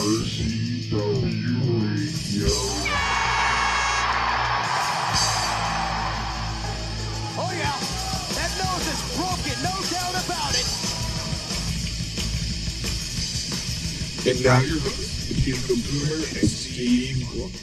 Radio. Oh yeah, that nose is broken, no doubt about it. And now your host, Steve Boomer and Steve Blunt.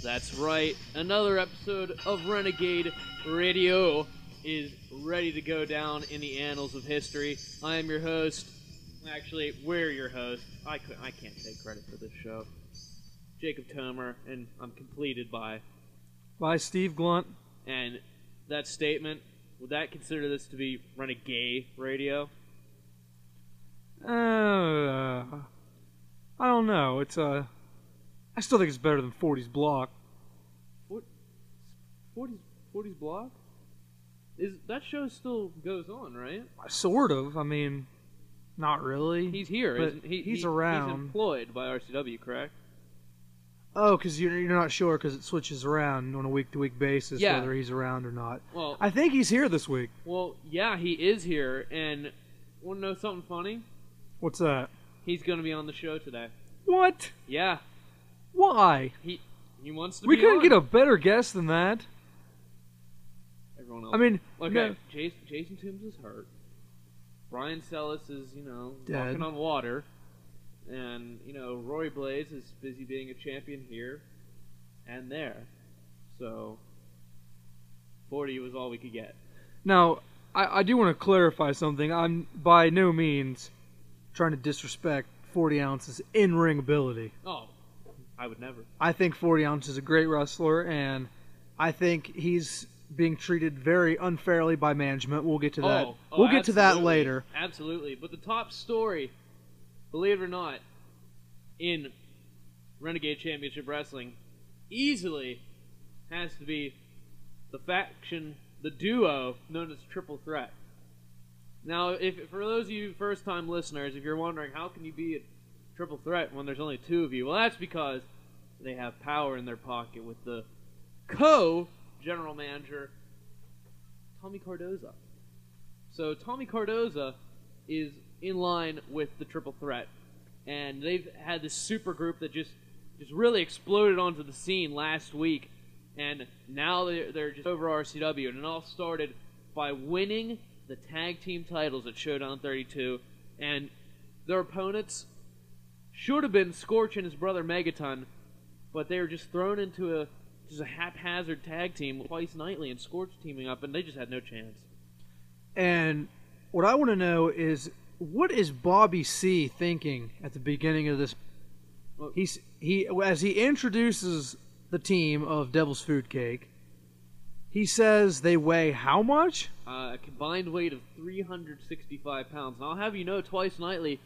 That's right, another episode of Renegade Radio is ready to go down in the annals of history. I am your host. Actually, we're your host. I can't take credit for this show. Jacob Tomer, and I'm completed by Steve Blunt. And that statement, would that consider this to be Renegade Radio? I don't know. It's I still think it's better than 40s Block. 40s Block? That show still goes on, right? Sort of. I mean, not really. He's here, but isn't he? He's around. He's employed by RCW, correct? Oh, because you're not sure because it switches around on a week-to-week basis whether he's around or not. Well, I think he's here this week. Well, yeah, he is here, and want to know something funny? What's that? He's going to be on the show today. What? Yeah. Why? He wants to We be couldn't on. get a better guest than that. Everyone else. I mean, okay, no. Jason Toombs is hurt. Brian Sellis is, dead. walking on water. And, Roy Blaze is busy being a champion here and there. So, 40 was all we could get. Now, I do want to clarify something. I'm by no means trying to disrespect 40 ounces in-ring ability. Oh, I would never. I think 40 ounce is a great wrestler, and I think he's being treated very unfairly by management. We'll get to that. We'll get to that later. Absolutely. But the top story, believe it or not, in Renegade Championship Wrestling, easily has to be the faction, the duo known as Triple Threat. Now, for those of you first-time listeners, if you're wondering how can you be a Triple Threat when there's only two of you, well, that's because they have power in their pocket with the co-general manager, Tommy Cardoza. So Tommy Cardoza is in line with the Triple Threat, and they've had this super group that just really exploded onto the scene last week, and now they're just over RCW, and it all started by winning the tag team titles at Showdown 32, and their opponents should have been Scorch and his brother Megaton, but they were just thrown into a haphazard tag team twice nightly, and Scorch teaming up, and they just had no chance. And what I want to know is, what is Bobby C thinking at the beginning of this? Well, as he introduces the team of Devil's Food Cake, he says they weigh how much? A combined weight of 365 pounds. And I'll have you know, Twice Nightly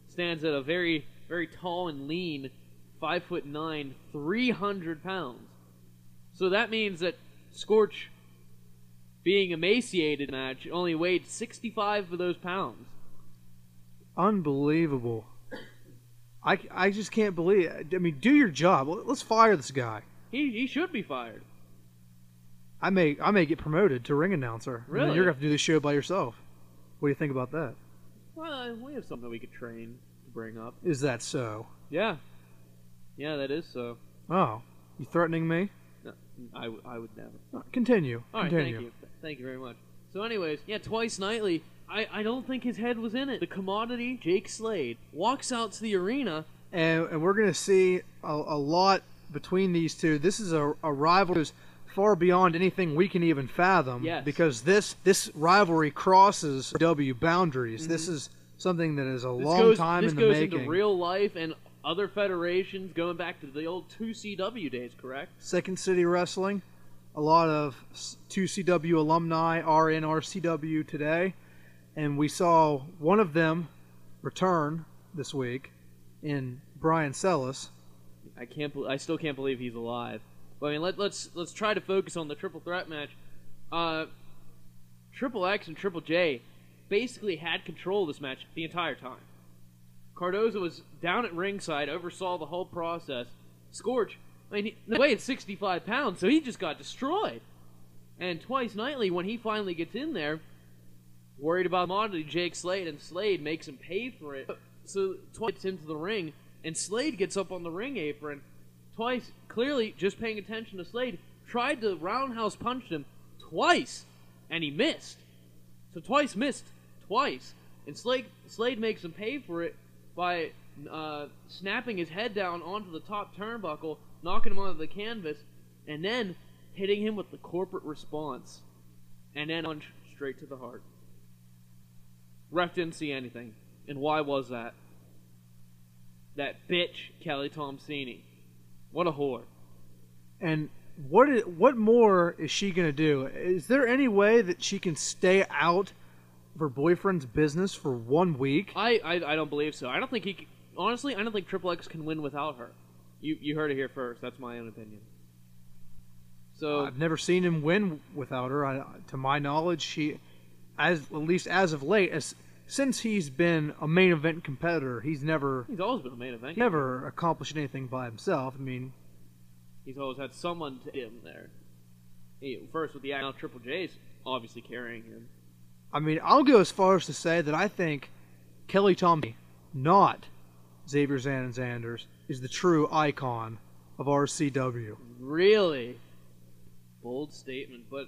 stands at a very, very tall and lean 5'9", 300 pounds. So that means that Scorch, being emaciated in the match, only weighed 65 of those pounds. Unbelievable. I just can't believe it. I mean, do your job. Let's fire this guy. He should be fired. I may get promoted to ring announcer. Really? And then you're going to have to do this show by yourself. What do you think about that? Well, we have something we could train to bring up. Is that so? Yeah. Yeah, that is so. Oh. You threatening me? No, I would never. Continue. All right, Continue. thank you. Thank you very much. So anyways, yeah, Twice Nightly, I don't think his head was in it. The commodity, Jake Slade, walks out to the arena. And we're going to see a lot between these two. This is a rivalry that's far beyond anything we can even fathom. Yes. Because this rivalry crosses W boundaries. Mm-hmm. This is something that is a long time in the making. This goes into real life and other federations going back to the old 2CW days, correct? Second City Wrestling. A lot of 2CW alumni are in RCW today. And we saw one of them return this week in Brian Sellis. I still can't believe he's alive. But I mean, let's try to focus on the Triple Threat match. Triple X and Triple J basically had control of this match the entire time. Cardoza was down at ringside, oversaw the whole process. Scorch, I mean, he weighed 65 pounds, so he just got destroyed. And Twice Nightly, when he finally gets in there, worried about commodity Jake Slade, and Slade makes him pay for it. Twice gets into the ring, and Slade gets up on the ring apron. Twice, clearly just paying attention to Slade, tried to roundhouse punch him twice, and he missed. So Twice missed twice, and Slade makes him pay for it by snapping his head down onto the top turnbuckle, knocking him onto the canvas, and then hitting him with the corporate response, and then punch straight to the heart. Ref didn't see anything, and why was that? That bitch Kelly Tomsini. What a whore. And what more is she going to do? Is there any way that she can stay out of her boyfriend's business for 1 week? I don't believe so. I don't think honestly, I don't think Triple X can win without her. You heard it here first. That's my own opinion. So I've never seen him win without her. To my knowledge, at least as of late, since he's been a main event competitor, he's always been a main event. Never accomplished anything by himself. I mean, he's always had someone to him there. First with the now Triple J's obviously carrying him. I mean, I'll go as far as to say that I think Kelly Tomsini, not Xavier Zanders, is the true icon of RCW. Really? Bold statement, but in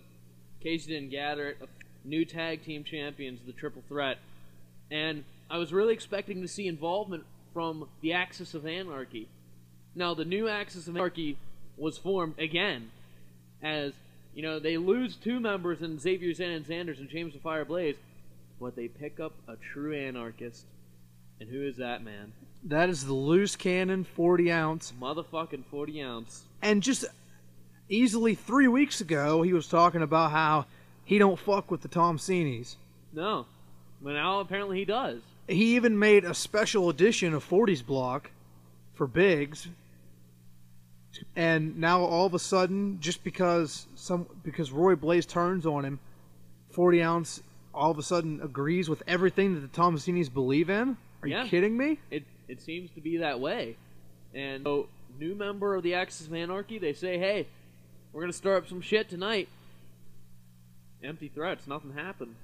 case you didn't gather it, new tag team champions, the Triple Threat. And I was really expecting to see involvement from the Axis of Anarchy. Now, the new Axis of Anarchy was formed again, as, they lose 2 members in Xavier Zanders and James the Fire Blaze, but they pick up a true anarchist. And who is that man? That is the loose cannon 40-ounce. Motherfucking 40-ounce. And just easily 3 weeks ago, he was talking about how he don't fuck with the Tomsinis. No. But now apparently he does. He even made a special edition of 40s Block for Biggs. And now all of a sudden, just because Roy Blaze turns on him, 40-ounce all of a sudden agrees with everything that the Tomsinis believe in? Are you kidding me? It seems to be that way. And so, new member of the Axis of Anarchy, they say, hey, we're going to start up some shit tonight. Empty threats, nothing happened.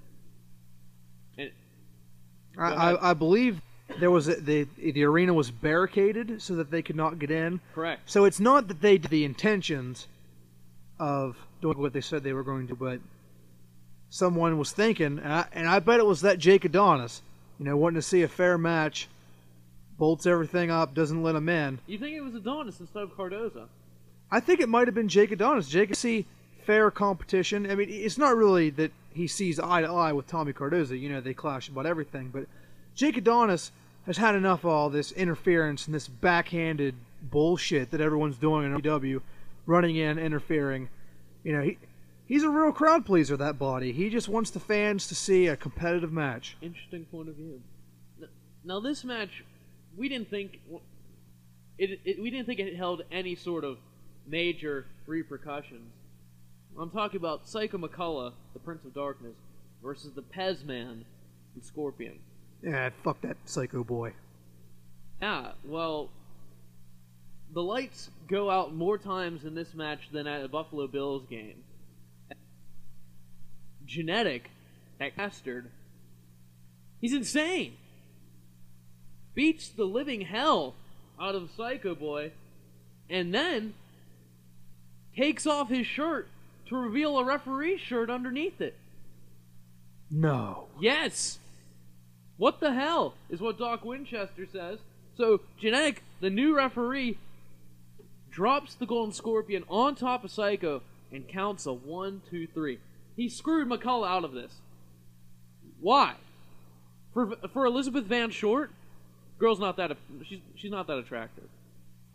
And I believe there was the arena was barricaded so that they could not get in. Correct. So it's not that they did the intentions of doing what they said they were going to, but someone was thinking, and I bet it was that Jake Adonis, wanting to see a fair match, bolts everything up, doesn't let him in. You think it was Adonis instead of Cardoza? I think it might have been Jake Adonis. Jake could see fair competition. I mean, it's not really that he sees eye to eye with Tommy Cardoza. They clash about everything. But Jake Adonis has had enough of all this interference and this backhanded bullshit that everyone's doing in RCW, running in, interfering. He's a real crowd pleaser, that body. He just wants the fans to see a competitive match. Interesting point of view. Now this match, we didn't think it held any sort of major repercussions. I'm talking about Psycho McCullough, the Prince of Darkness, versus the Pez Man, the Scorpion. Yeah, fuck that Psycho boy. Yeah, well, the lights go out more times in this match than at a Buffalo Bills game. Genetic, that bastard, he's insane. Beats the living hell out of Psycho Boy, and then takes off his shirt to reveal a referee's shirt underneath it. No. Yes. What the hell is what Doc Winchester says. So Genetic, the new referee, drops the Golden Scorpion on top of Psycho and counts a 1, 2, 3. He screwed McCullough out of this. Why? For Elizabeth Van Short, girl's not that. She's not that attractive.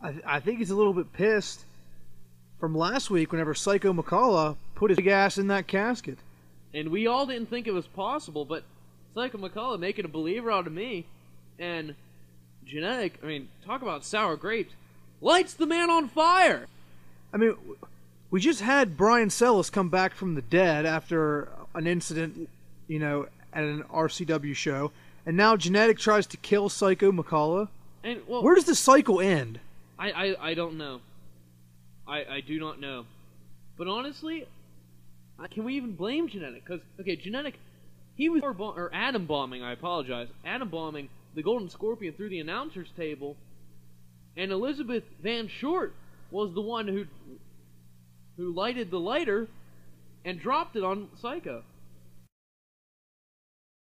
I think he's a little bit pissed from last week whenever Psycho McCullough put his big ass in that casket. And we all didn't think it was possible, but Psycho McCullough making a believer out of me, and Genetic, talk about sour grapes, lights the man on fire. We just had Brian Sellis come back from the dead after an incident, at an RCW show, and now Genetic tries to kill Psycho McCullough. And well, where does the cycle end? I don't know. I do not know. But honestly, can we even blame Genetic? Because, okay, Genetic, he was atom bombing, I apologize, atom bombing the Golden Scorpion through the announcer's table, and Elizabeth Van Short was the one who lighted the lighter and dropped it on Psycho.